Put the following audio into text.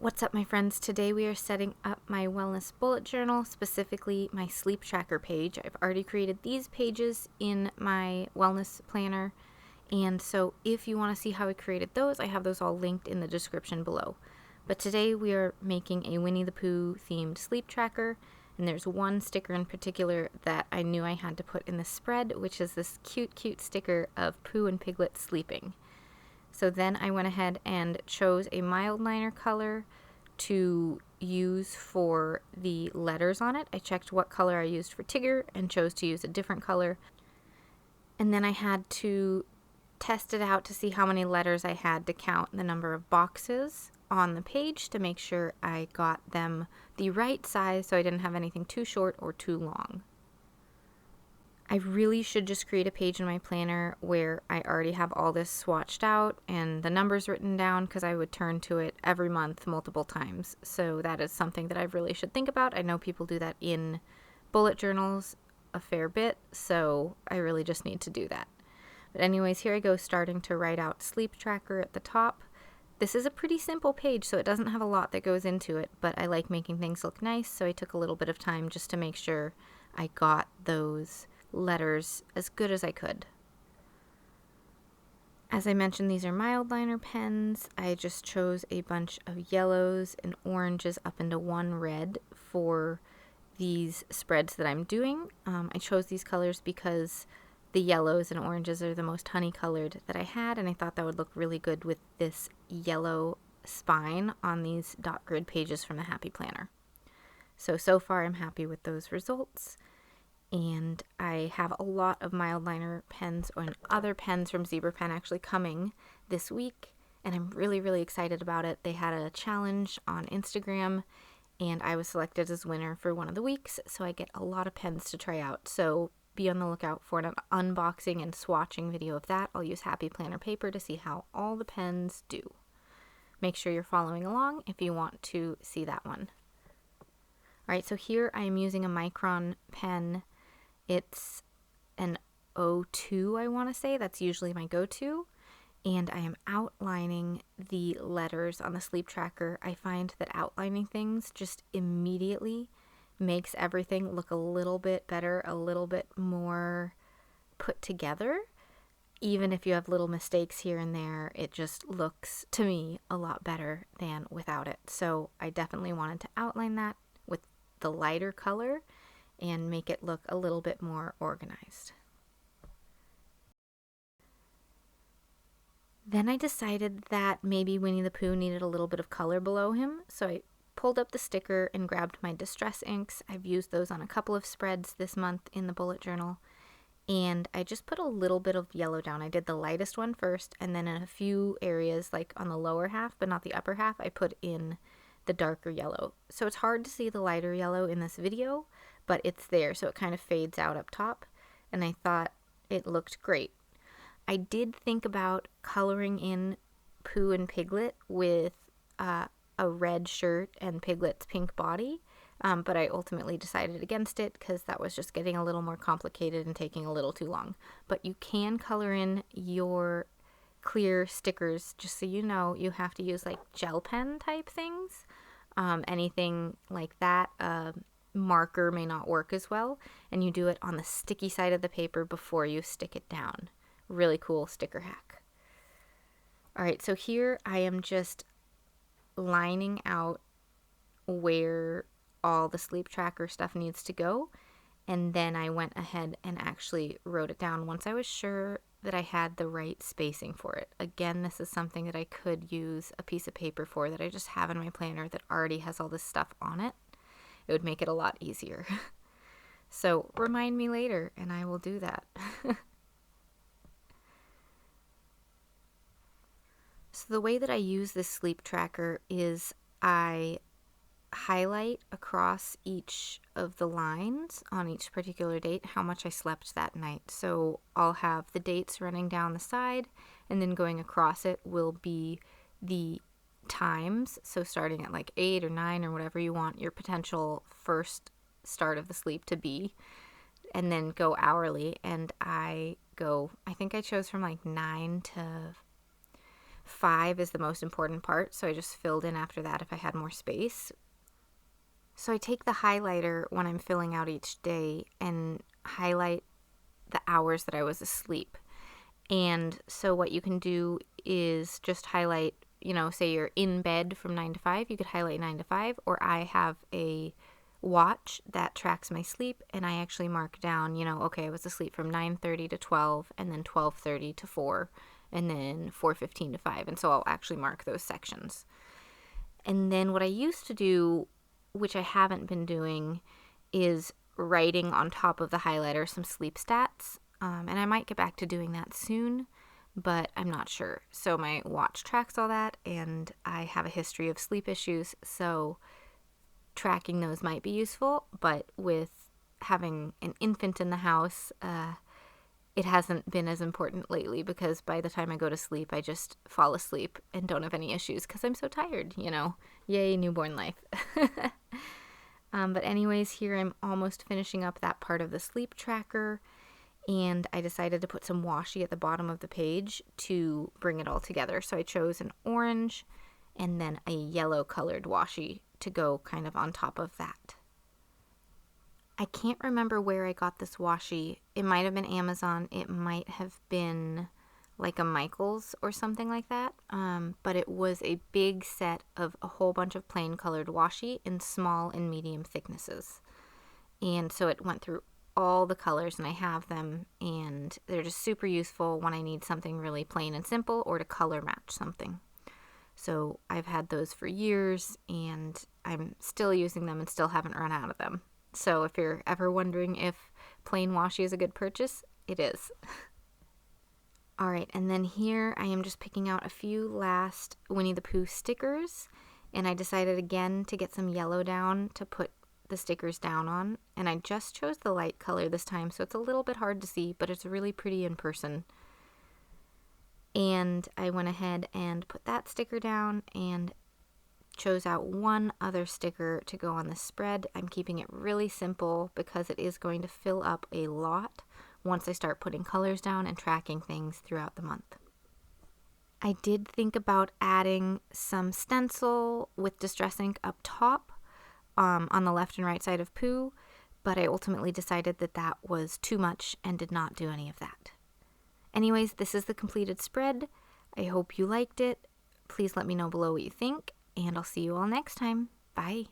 What's up, my friends? Today we are setting up my wellness bullet journal, specifically my sleep tracker page. I've already created these pages in my wellness planner, and so if you want to see how I created those, I have those all linked in the description below. But today we are making a Winnie the Pooh themed sleep tracker, and there's one sticker in particular that I knew I had to put in the spread, which is this cute sticker of Pooh and Piglet sleeping. So then I went ahead and chose a Mildliner color to use for the letters on it. I checked what color I used for Tigger and chose to use a different color. And then I had to test it out to see how many letters I had to count the number of boxes on the page to make sure I got them the right size so I didn't have anything too short or too long. I really should just create a page in my planner where I already have all this swatched out and the numbers written down, because I would turn to it every month multiple times. So that is something that I really should think about. I know people do that in bullet journals a fair bit, so I really just need to do that. But anyways, here I go, starting to write out sleep tracker at the top. This is a pretty simple page, so it doesn't have a lot that goes into it, but I like making things look nice, so I took a little bit of time just to make sure I got those letters as good as I could. As I mentioned, these are Mildliner pens. I just chose a bunch of yellows and oranges up into one red for these spreads that I'm doing. I chose these colors because the yellows and oranges are the most honey colored that I had, and I thought that would look really good with this yellow spine on these dot grid pages from the Happy Planner. So far I'm happy with those results. And I have a lot of Mildliner pens and other pens from Zebra Pen actually coming this week, and I'm really excited about it. They had a challenge on Instagram, and I was selected as winner for one of the weeks, so I get a lot of pens to try out. So be on the lookout for an unboxing and swatching video of that. I'll use Happy Planner paper to see how all the pens do. Make sure you're following along if you want to see that one. Alright, so here I am using a Micron pen. It's an 02, I want to say. That's usually my go-to. And I am outlining the letters on the sleep tracker. I find that outlining things just immediately makes everything look a little bit better, a little bit more put together. Even if you have little mistakes here and there, it just looks, to me, a lot better than without it. So I definitely wanted to outline that with the lighter color and make it look a little bit more organized. Then I decided that maybe Winnie the Pooh needed a little bit of color below him, so I pulled up the sticker and grabbed my distress inks. I've used those on a couple of spreads this month in the bullet journal, and I just put a little bit of yellow down. I did the lightest one first, and then in a few areas, like on the lower half but not the upper half, I put in the darker yellow. So it's hard to see the lighter yellow in this video, but it's there, so it kind of fades out up top, and I thought it looked great. I did think about coloring in Pooh and Piglet with a red shirt and Piglet's pink body, but I ultimately decided against it because that was just getting a little more complicated and taking a little too long. But you can color in your clear stickers. Just so you know, you have to use like gel pen type things. Anything like that, marker may not work as well, and you do it on the sticky side of the paper before you stick it down. Really cool sticker hack. Alright, so here I am just lining out where all the sleep tracker stuff needs to go, and then I went ahead and actually wrote it down once I was sure that I had the right spacing for it. Again, this is something that I could use a piece of paper for that I just have in my planner that already has all this stuff on it. It would make it a lot easier. So remind me later and I will do that. So the way that I use this sleep tracker is I highlight across each of the lines on each particular date how much I slept that night. So I'll have the dates running down the side, and then going across it will be the times. So starting at like 8 or 9 or whatever you want your potential first start of the sleep to be, and then go hourly. And I think I chose from like 9 to 5 is the most important part, so I just filled in after that if I had more space. So I take the highlighter when I'm filling out each day and highlight the hours that I was asleep. And so what you can do is just highlight, say you're in bed from 9 to 5, you could highlight 9 to 5, or I have a watch that tracks my sleep, and I actually mark down, okay, I was asleep from 9:30 to 12, and then 12:30 to 4, and then 4:15 to 5, and so I'll actually mark those sections. And then what I used to do, which I haven't been doing, is writing on top of the highlighter some sleep stats, and I might get back to doing that soon, but I'm not sure. So my watch tracks all that, and I have a history of sleep issues, so tracking those might be useful, but with having an infant in the house, it hasn't been as important lately, because by the time I go to sleep, I just fall asleep and don't have any issues because I'm so tired, Yay, newborn life. But anyways, here I'm almost finishing up that part of the sleep tracker, and I decided to put some washi at the bottom of the page to bring it all together. So I chose an orange and then a yellow colored washi to go kind of on top of that. I can't remember where I got this washi. It might have been Amazon. It might have been like a Michael's or something like that. But it was a big set of a whole bunch of plain colored washi in small and medium thicknesses. And so it went through all the colors, and I have them, and they're just super useful when I need something really plain and simple or to color match something. So I've had those for years, and I'm still using them and still haven't run out of them. So if you're ever wondering if plain washi is a good purchase, it is. All right, and then here I am just picking out a few last Winnie the Pooh stickers, and I decided again to get some yellow down to put the stickers down on, and I just chose the light color this time, so it's a little bit hard to see, but it's really pretty in person. And I went ahead and put that sticker down and chose out one other sticker to go on the spread. I'm keeping it really simple because it is going to fill up a lot once I start putting colors down and tracking things throughout the month. I did think about adding some stencil with distress ink up top on the left and right side of Pooh, but I ultimately decided that that was too much and did not do any of that. Anyways, this is the completed spread. I hope you liked it. Please let me know below what you think, and I'll see you all next time. Bye.